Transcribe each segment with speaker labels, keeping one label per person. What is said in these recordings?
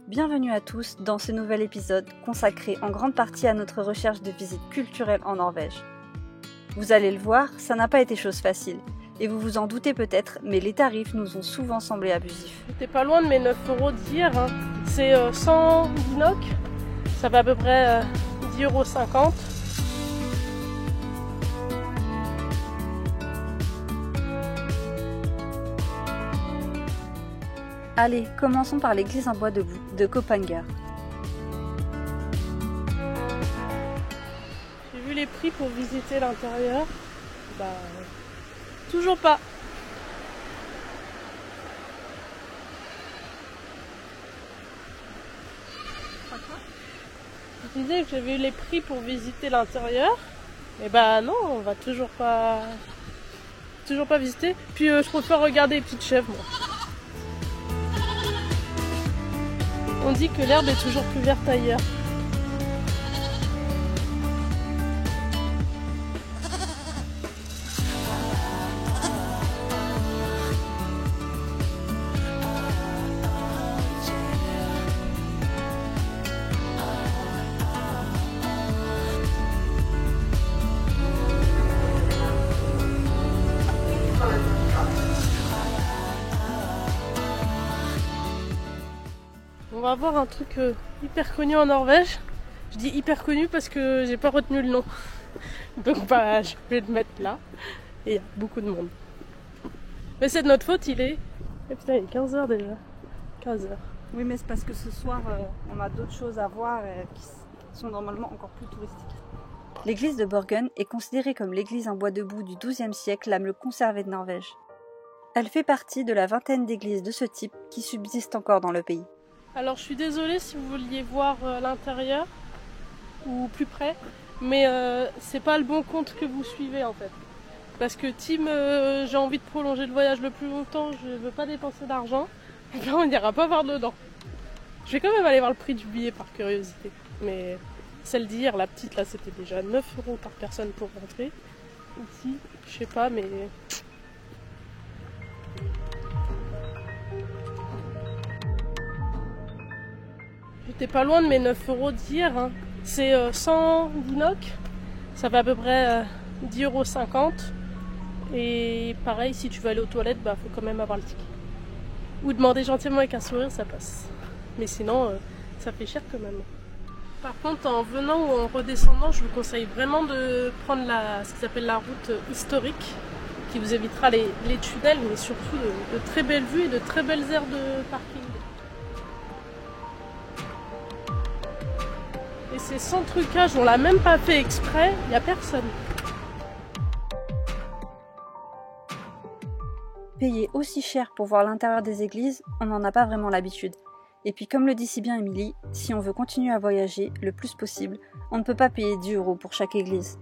Speaker 1: Bienvenue à tous dans ce nouvel épisode consacré en grande partie à notre recherche de visites culturelles en Norvège. Vous allez le voir, ça n'a pas été chose facile. Et vous vous en doutez peut-être, mais les tarifs nous ont souvent semblé abusifs.
Speaker 2: J'étais pas loin de mes 9 € d'hier. C'est 100 binoc, ça va à peu près 10,50 €.
Speaker 1: Allez, commençons par l'église en bois debout de Kopanger.
Speaker 2: J'ai vu les prix pour visiter l'intérieur. Toujours pas. Je disais que j'avais eu les prix pour visiter l'intérieur. Et non, on va toujours pas visiter. Puis je préfère regarder les petites chèvres, moi. On dit que l'herbe est toujours plus verte ailleurs. On va voir un truc hyper connu en Norvège. Je dis hyper connu parce que j'ai pas retenu le nom. Donc je vais le mettre là. Et il y a beaucoup de monde. Mais c'est de notre faute, il est... Eh putain, il est 15 h déjà. 15 h.
Speaker 1: Oui, mais c'est parce que ce soir, on a d'autres choses à voir qui sont normalement encore plus touristiques. L'église de Borgen est considérée comme l'église en bois debout du XIIe siècle la mieux conservée de Norvège. Elle fait partie de la vingtaine d'églises de ce type qui subsistent encore dans le pays.
Speaker 2: Alors je suis désolée si vous vouliez voir l'intérieur ou plus près, mais c'est pas le bon compte que vous suivez en fait. Parce que Tim, j'ai envie de prolonger le voyage le plus longtemps, je veux pas dépenser d'argent, et là on n'ira pas voir dedans. Je vais quand même aller voir le prix du billet par curiosité, mais celle d'hier, la petite là, c'était déjà 9 € par personne pour rentrer. Ici, je sais pas, mais... J'étais pas loin de mes 9 € d'hier. C'est 100 binoc, ça va à peu près 10,50 €. Et pareil, si tu veux aller aux toilettes, faut quand même avoir le ticket. Ou demander gentiment avec un sourire, ça passe. Mais sinon, ça fait cher quand même. Par contre, en venant ou en redescendant, je vous conseille vraiment de prendre ce qui s'appelle la route historique, qui vous évitera les tunnels, mais surtout de très belles vues et de très belles aires de parking. Et c'est sans trucage, on l'a même pas fait exprès, il n'y a personne.
Speaker 1: Payer aussi cher pour voir l'intérieur des églises, on n'en a pas vraiment l'habitude. Et puis comme le dit si bien Émilie, si on veut continuer à voyager le plus possible, on ne peut pas payer 10 € pour chaque église.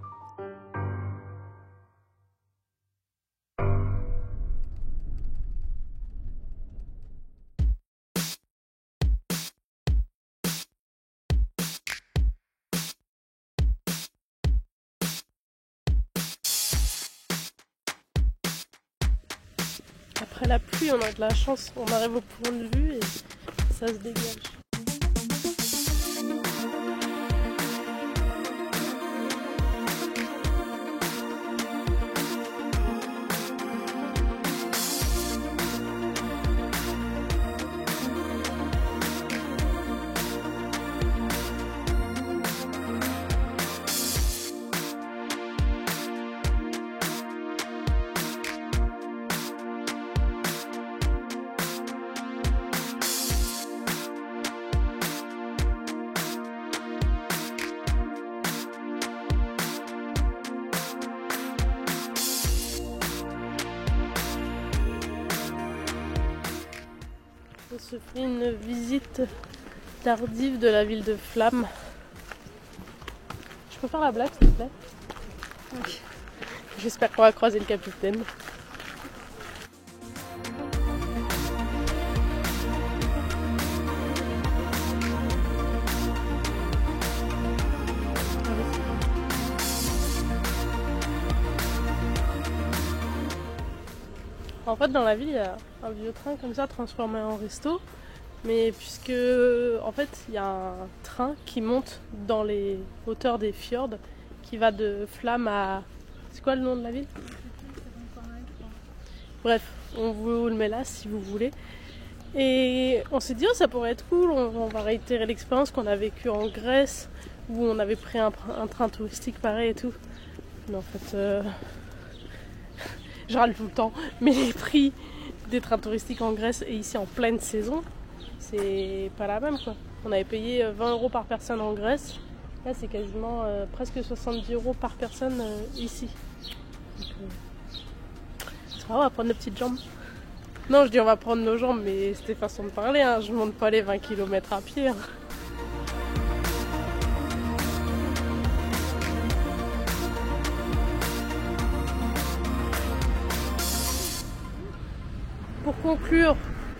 Speaker 2: Après la pluie, on a de la chance, on arrive au point de vue et ça se dégage. On se fait une visite tardive de la ville de Flam. Je peux faire la blague s'il te plaît? Oui. J'espère qu'on va croiser le capitaine. En fait, dans la ville, il y a un vieux train comme ça transformé en resto. Mais puisque, en fait, il y a un train qui monte dans les hauteurs des fjords, qui va de Flam à... C'est quoi le nom de la ville? Bref, on vous le met là si vous voulez. Et on s'est dit, oh, ça pourrait être cool, on va réitérer l'expérience qu'on a vécue en Grèce, où on avait pris un train touristique pareil et tout. Mais en fait, je râle tout le temps, mais les prix des trains touristiques en Grèce et ici en pleine saison, c'est pas la même quoi. On avait payé 20 € par personne en Grèce, là c'est quasiment presque 70 € par personne ici. Donc, ça va, on va prendre nos petites jambes. Non, je dis on va prendre nos jambes, mais c'était façon de parler, hein. Je monte pas les 20 km à pied. Hein. Pour conclure,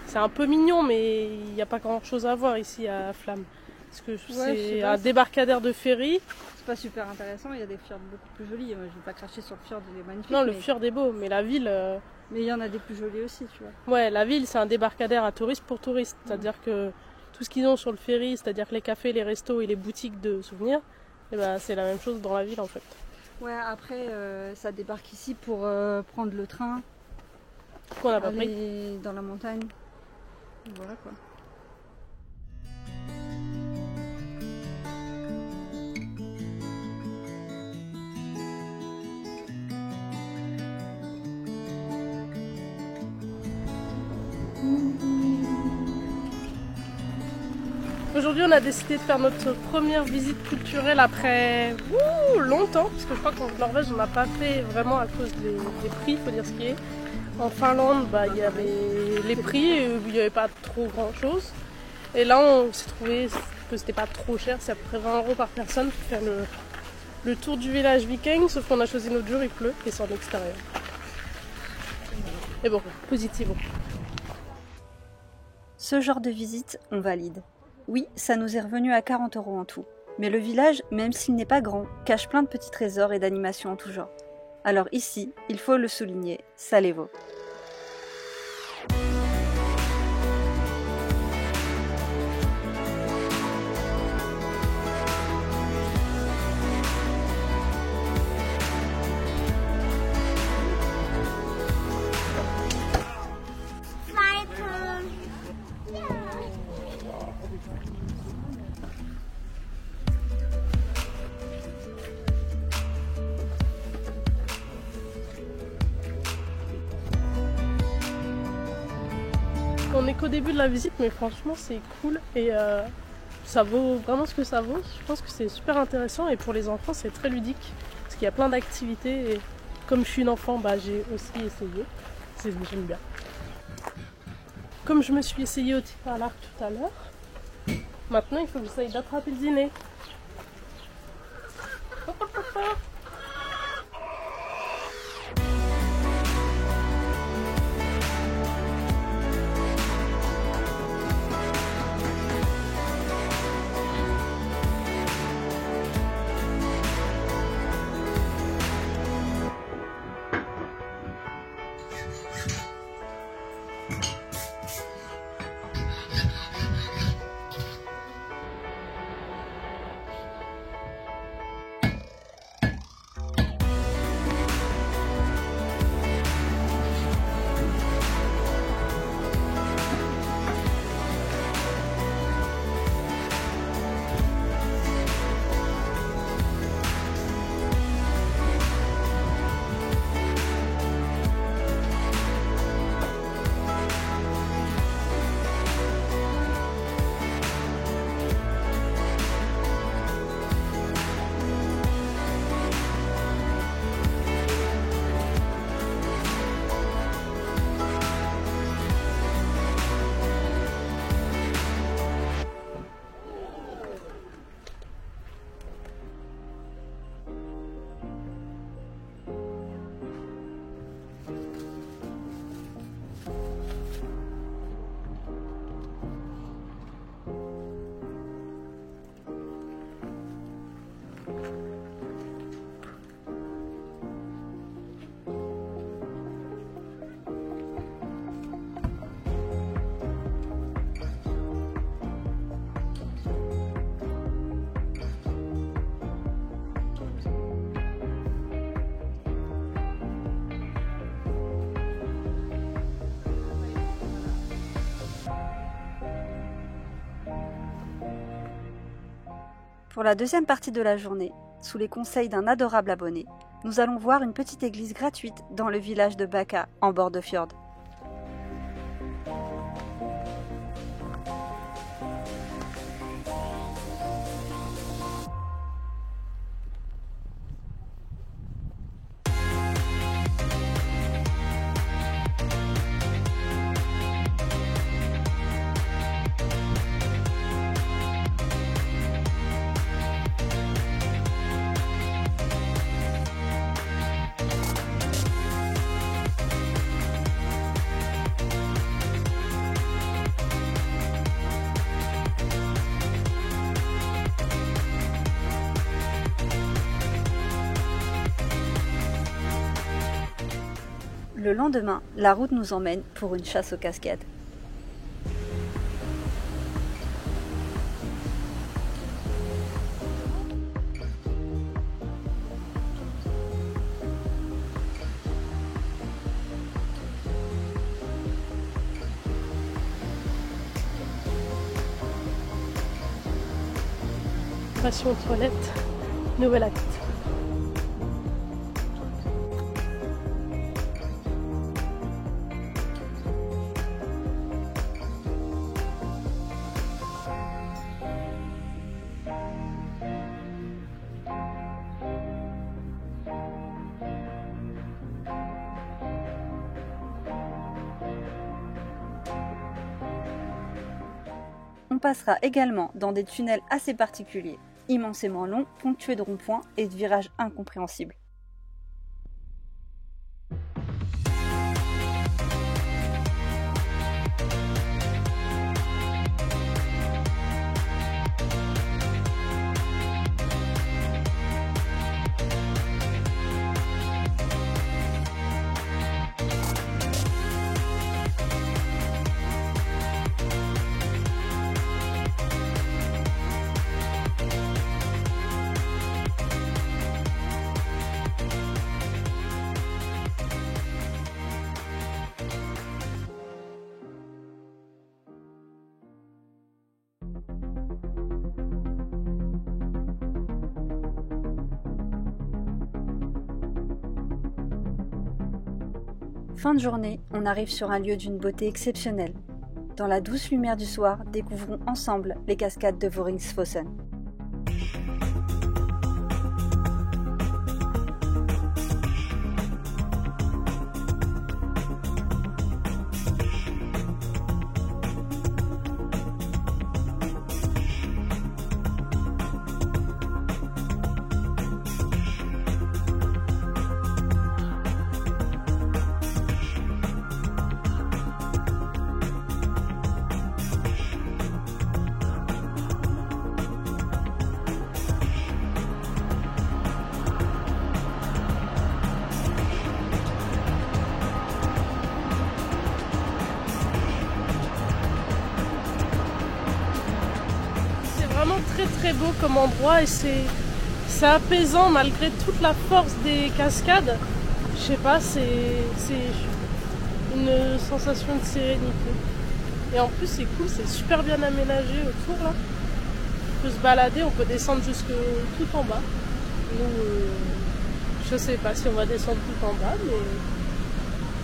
Speaker 2: c'est un peu mignon, mais il n'y a pas grand chose à voir ici à Flam. Parce que c'est un débarcadère de ferry.
Speaker 1: C'est pas super intéressant, il y a des fjords beaucoup plus jolis. Moi, je vais pas cracher sur le fjord, il est magnifique.
Speaker 2: Non, le fjord est beau, mais la ville.
Speaker 1: Mais il y en a des plus jolis aussi, tu vois.
Speaker 2: Ouais, la ville, c'est un débarcadère à touristes pour touristes. C'est-à-dire que tout ce qu'ils ont sur le ferry, c'est-à-dire que les cafés, les restos et les boutiques de souvenirs, eh ben, c'est la même chose dans la ville en fait.
Speaker 1: Ouais, après, ça débarque ici pour prendre le train.
Speaker 2: Qu'on n'a pas pris.
Speaker 1: Dans la montagne. Voilà quoi.
Speaker 2: Aujourd'hui, on a décidé de faire notre première visite culturelle après longtemps, parce que je crois qu'en Norvège, on n'a pas fait vraiment à cause des prix, il faut dire ce qui est. En Finlande, il y avait les prix, il n'y avait pas trop grand chose. Et là, on s'est trouvé que c'était pas trop cher, c'est à peu près 20 € par personne pour faire le tour du village viking, sauf qu'on a choisi notre jour, il pleut et c'est en extérieur. Mais bon, positif.
Speaker 1: Ce genre de visite, on valide. Oui, ça nous est revenu à 40 € en tout. Mais le village, même s'il n'est pas grand, cache plein de petits trésors et d'animations en tout genre. Alors ici, il faut le souligner, ça les vaut.
Speaker 2: On n'est qu'au début de la visite, mais franchement c'est cool et ça vaut vraiment ce que ça vaut. Je pense que c'est super intéressant et pour les enfants c'est très ludique parce qu'il y a plein d'activités et comme je suis une enfant, j'ai aussi essayé. J'aime bien. Comme je me suis essayée au tir à l'arc tout à l'heure, maintenant il faut que j'essaye d'attraper le dîner.
Speaker 1: Pour la deuxième partie de la journée, sous les conseils d'un adorable abonné, nous allons voir une petite église gratuite dans le village de Bakka, en bord de fjord. Le lendemain, la route nous emmène pour une chasse aux cascades.
Speaker 2: Passion toilette, nouvel acte.
Speaker 1: On passera également dans des tunnels assez particuliers, immensément longs, ponctués de ronds-points et de virages incompréhensibles. Fin de journée, on arrive sur un lieu d'une beauté exceptionnelle. Dans la douce lumière du soir, découvrons ensemble les cascades de Voringsfossen.
Speaker 2: Très beau comme endroit et c'est apaisant malgré toute la force des cascades. Je sais pas, c'est une sensation de sérénité. Et en plus c'est cool, c'est super bien aménagé autour là. On peut se balader, on peut descendre jusque tout en bas. Nous, je sais pas si on va descendre tout en bas, mais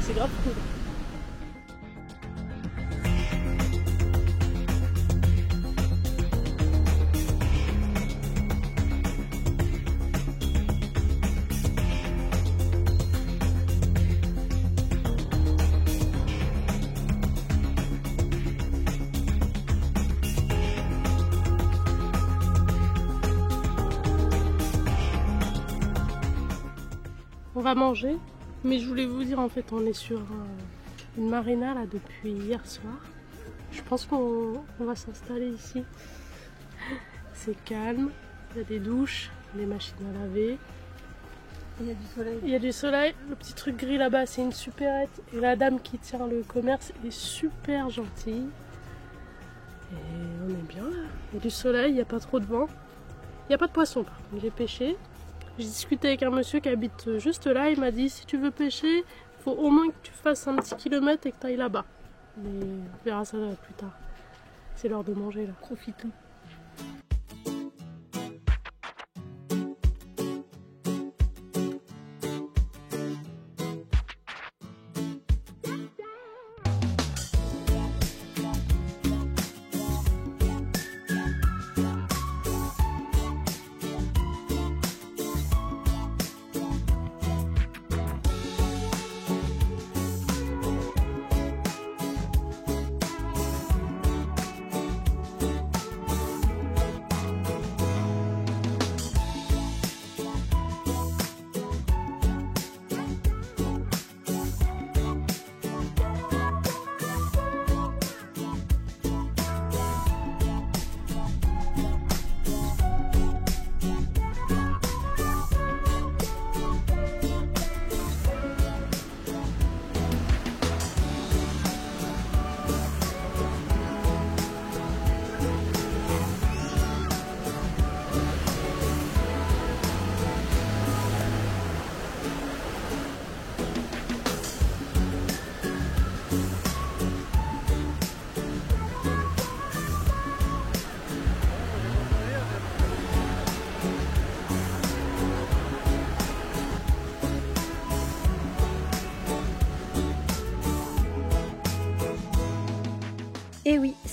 Speaker 2: c'est grave cool. On va manger, mais je voulais vous dire en fait on est sur une marina là depuis hier soir. Je pense qu'on va s'installer ici. C'est calme, il y a des douches, des machines à laver.
Speaker 1: Il y a du soleil.
Speaker 2: Il y a du soleil, le petit truc gris là-bas c'est une supérette et la dame qui tient le commerce est super gentille. Et on est bien là, il y a du soleil, il n'y a pas trop de vent. Il n'y a pas de poisson par contre, j'ai pêché. J'ai discuté avec un monsieur qui habite juste là, il m'a dit si tu veux pêcher, il faut au moins que tu fasses un petit kilomètre et que tu ailles là-bas. Mais on verra ça plus tard. C'est l'heure de manger là.
Speaker 1: Profitons.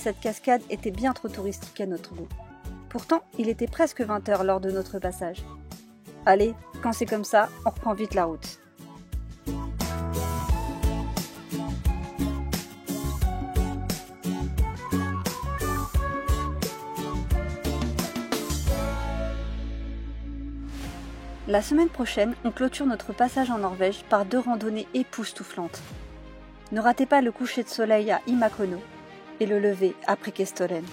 Speaker 1: cette cascade était bien trop touristique à notre goût. Pourtant, il était presque 20 h lors de notre passage. Allez, quand c'est comme ça, on reprend vite la route. La semaine prochaine, on clôture notre passage en Norvège par 2 randonnées époustouflantes. Ne ratez pas le coucher de soleil à Imakono et le lever à Preikestolen.